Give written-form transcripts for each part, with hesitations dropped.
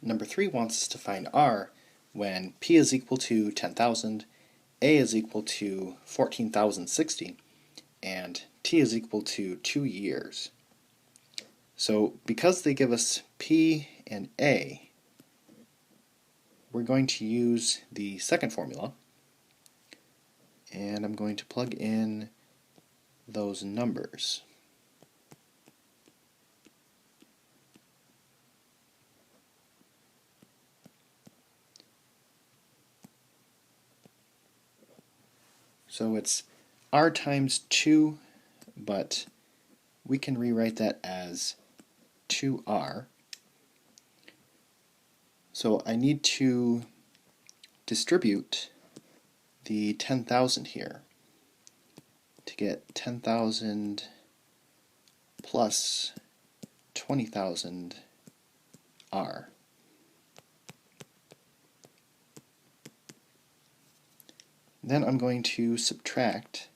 Number 3 wants us to find R when P is equal to 10,000, A is equal to 14,060, and T is equal to 2 years. So because they give us P and A, we're going to use the second formula, and I'm going to plug in those numbers. So it's R times 2, but we can rewrite that as 2R. So I need to distribute the 10,000 here to get 10,000 plus 20,000 R. Then I'm going to subtract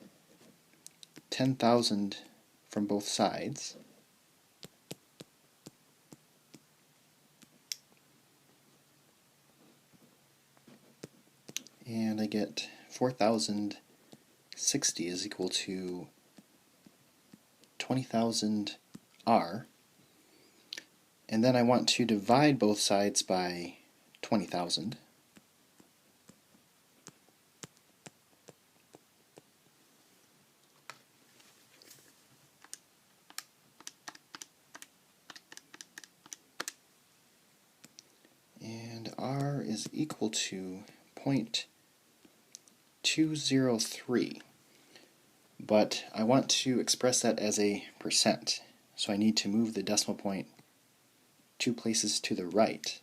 10,000 from both sides. And I get 4,060 is equal to 20,000 R. And then I want to divide both sides by 20,000. And R is equal to 0.203. But I want to express that as a percent, so I need to move the decimal point 2 places to the right.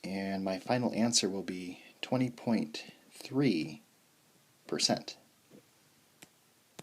And my final answer will be 20.3%.